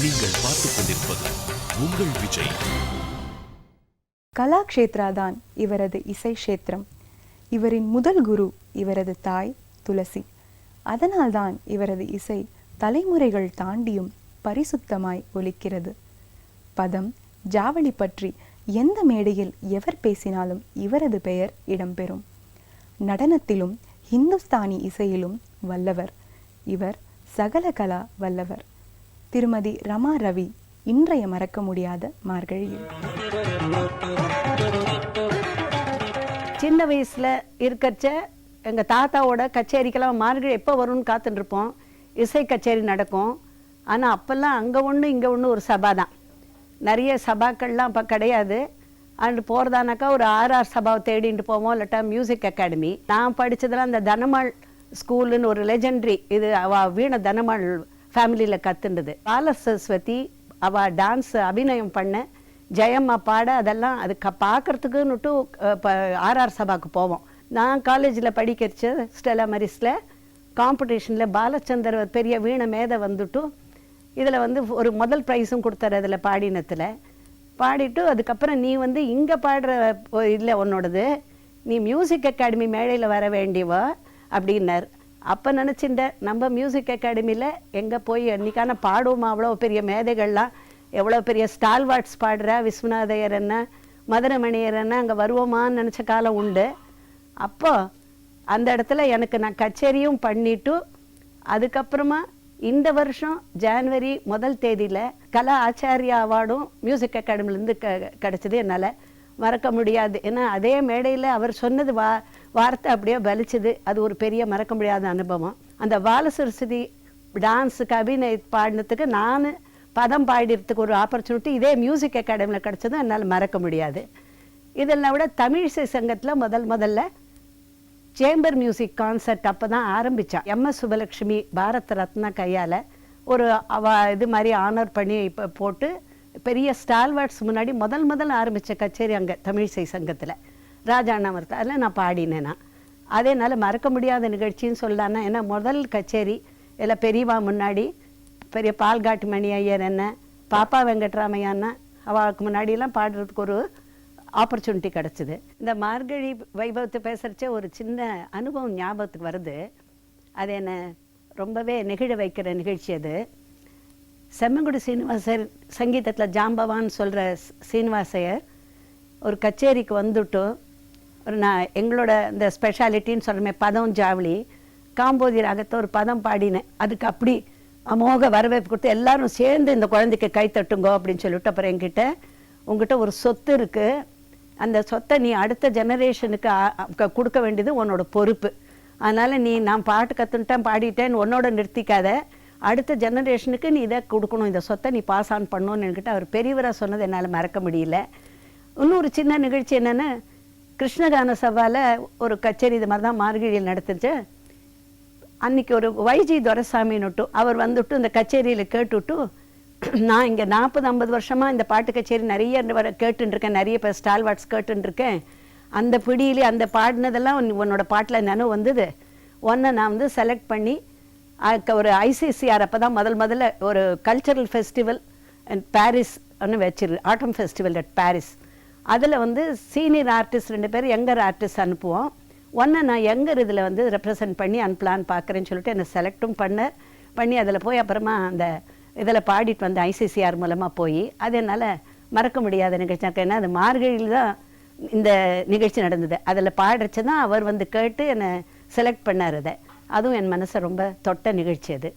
நீங்கள் பார்த்துக் கொண்டிருப்பது உங்கள் விஜய். கலாக்ஷேத்ராதான் இவரது இசை கஷேத்திரம். இவரின் முதல் குரு இவரது தாய் துளசி. அதனால்தான் இவரது இசை தலைமுறைகள் தாண்டியும் பரிசுத்தமாய் ஒலிக்கிறது. பதம், ஜாவளி பற்றி எந்த மேடையில் எவர் பேசினாலும் இவரது பெயர் இடம்பெறும். நடனத்திலும் இந்துஸ்தானி இசையிலும் வல்லவர் இவர். சகல கலா வல்லவர். திருமதி ரமா ரவி இன்றைய மறக்க முடியாத மார்கழியில். சின்ன வயசில் இருக்கச்ச எங்கள் தாத்தாவோட கச்சேரிக்கெல்லாம் மார்கழி எப்போ வரும்னு காத்துட்டு இருப்போம். இசை கச்சேரி நடக்கும். ஆனால் அப்போல்லாம் அங்கே ஒன்று இங்கே ஒன்று ஒரு சபா தான். நிறைய சபாக்கள்லாம் அப்போ கிடையாது. அண்டு போகிறதானாக்கா ஒரு ஆர்ஆர் சபாவை தேடிட்டு போவோம், இல்லாட்டா மியூசிக் அகாடமி. நான் படித்ததெல்லாம் அந்த தனமாள் ஸ்கூலுன்னு ஒரு லெஜெண்ட்ரி, இது அவள் வீணை தனமாள் ஃபேமிலியில் கற்றுண்டது. பால சரஸ்வதி அவள் டான்ஸ் அபிநயம் பண்ண, ஜெயம்மா பாட, அதெல்லாம் அதுக்கு பார்க்குறதுக்குன்னுட்டு இப்போ ஆர்ஆர் சபாவுக்கு போவோம். நான் காலேஜில் படிக்கிறச்சு ஸ்டெலா மரிஸில் காம்படிஷனில் பாலச்சந்தர் பெரிய வீணை மேதை வந்துட்டு இதில் வந்து ஒரு முதல் ப்ரைஸும் கொடுத்தாரு. அதில் பாடினத்தில் பாடிட்டு அதுக்கப்புறம் நீ வந்து இங்கே பாடுற இல்லை உன்னோடது, நீ மியூசிக் அகாடமி மேடையில் வர வேண்டியவா அப்படின்னார். அப்போ நினச்சிட்டேன், நம்ம மியூசிக் அகாடமியில் எங்கே போய் அன்றைக்கான பாடுவோமா, அவ்வளோ பெரிய மேதைகள்லாம் எவ்வளோ பெரிய ஸ்டால்வார்ட்ஸ் பாடுறா, விஸ்வநாதையர் என்ன மதுரமணியர் என்ன, அங்கே வருவோமான்னு நினச்ச காலம் உண்டு. அப்போ அந்த இடத்துல எனக்கு நான் கச்சேரியும் பண்ணிவிட்டு அதுக்கப்புறமா இந்த வருஷம் ஜான்வரி 1 தேதியில் கலா ஆச்சாரியா அவார்டும் மியூசிக் அகாடமிலேருந்து கிடச்சிது. என்னால் மறக்க முடியாது. ஏன்னா அதே மேடையில் அவர் சொன்னது வார்த்தை அப்படியே பலிச்சுது. அது ஒரு பெரிய மறக்க முடியாத அனுபவம். அந்த பாலசரஸ்வதி டான்ஸுக்கு அபிநய பாடினத்துக்கு நான் பதம் பாடிறதுக்கு ஒரு ஆப்பர்ச்சுனிட்டி இதே மியூசிக் அகாடமியில் கிடச்சதும் என்னால் மறக்க முடியாது. இதெல்லாம் விட தமிழிசை சங்கத்தில் முதல்ல சேம்பர் மியூசிக் கான்சர்ட் அப்போ தான் ஆரம்பித்தான். எம்எஸ் சுபலக்ஷ்மி பாரத் ரத்னா கையால் ஒரு இது மாதிரி ஆனர் பண்ணி இப்போ போட்டு பெரிய ஸ்டால்வார்ட்ஸ் முன்னாடி முதல் ஆரம்பித்த கச்சேரி அங்கே தமிழிசை சங்கத்தில் ராஜாண்ணாமரத்தை. அதில் நான் பாடினேன்னா அதே என்னால் மறக்க முடியாத நிகழ்ச்சின்னு சொல்லலான்னா. ஏன்னா முதல் கச்சேரி எல்லாம் பெரியவா முன்னாடி பெரிய பால்காட்டு மணி ஐயர் என்ன, பாப்பா வெங்கட்ராமையான்னா அவளுக்கு முன்னாடியெல்லாம் பாடுறதுக்கு ஒரு ஆப்பர்ச்சுனிட்டி கிடச்சிது. இந்த மார்கழி வைபவத்தை பேசுகிறச்சே ஒரு சின்ன அனுபவம் ஞாபகத்துக்கு வருது. அது என்னை ரொம்பவே நெகிழ வைக்கிற நிகழ்ச்சி. அது செம்மங்குடி சீனிவாசர் சங்கீதத்தில் ஜாம்பவான்னு சொல்கிற சீனிவாசையர் ஒரு கச்சேரிக்கு வந்துட்டு நான் எங்களோட இந்த ஸ்பெஷாலிட்டின்னு சொல்கிறமே பதம் ஜாவளி காம்போதி ராகத்தை ஒரு பதம் பாடினேன். அதுக்கு அப்படி அமோக வரவேற்பு கொடுத்து எல்லாரும் சேர்ந்து இந்த குழந்தைக்கு கை தட்டுங்கோ அப்படின்னு சொல்லிட்டு, அப்புறம் என்கிட்ட உங்ககிட்ட ஒரு சொத்து இருக்குது, அந்த சொத்தை நீ அடுத்த ஜெனரேஷனுக்கு கொடுக்க வேண்டியது உன்னோட பொறுப்பு. அதனால் நான் பாட்டு கற்றுன்ட்டேன் பாடிட்டேன்னு உன்னோட நிறுத்திக்காத, அடுத்த ஜெனரேஷனுக்கு நீ இதை கொடுக்கணும், இந்த சொத்தை நீ பாஸ் ஆன் பண்ணணும்னு என்கிட்ட அவர் பெரியவராக சொன்னது என்னால் மறக்க முடியல. இன்னொரு சின்ன நிகழ்ச்சி என்னென்னா, கிருஷ்ணகான சபாவில் ஒரு கச்சேரி இது மாதிரி தான் மார்கழியில் நடத்துச்சு. அன்றைக்கி ஒரு வைஜி துரைசாமின்னுட்டு அவர் வந்துட்டு இந்த கச்சேரியில் கேட்டுவிட்டு, நான் இங்கே 40-50 வருஷமாக இந்த பாட்டு கச்சேரி நிறைய கேட்டுருக்கேன், நிறைய இப்போ ஸ்டால்வார்ட்ஸ் கேட்டுருக்கேன், அந்த பிடியிலே அந்த பாடினதெல்லாம் உன்னோட பாட்டில் நினைவு வந்தது. ஒன்றை நான் வந்து செலக்ட் பண்ணி ஒரு ஐசிசிஆர் அப்போ தான் முதல்ல ஒரு கல்ச்சரல் ஃபெஸ்டிவல் அண்ட் பாரிஸ் ஒன்று வச்சிரு, ஆட்டம் ஃபெஸ்டிவல் அட் பாரிஸ். அதில் வந்து சீனியர் ஆர்டிஸ்ட் 2 பேர் யங்கர் ஆர்டிஸ்ட் அனுப்புவோம். ஒன்றை நான் யங்கர் இதில் வந்து ரெப்ரசன்ட் பண்ணி அனுப்பலான்னு பார்க்குறேன்னு சொல்லிட்டு என்னை செலக்டும் பண்ணி அதில் போய் அப்புறமா அந்த இதில் பாடிட்டு வந்த ஐசிசிஆர் மூலமாக போய் அது என்னால் மறக்க முடியாத நிகழ்ச்சி. ஏன்னா அது மார்கழியில் தான் இந்த நிகழ்ச்சி நடந்தது. அதில் பாடுறச்சு தான் அவர் வந்து கேட்டு என்னை செலக்ட் பண்ணார். அதுவும் என் மனசை ரொம்ப தொட்ட நிகழ்ச்சி அது.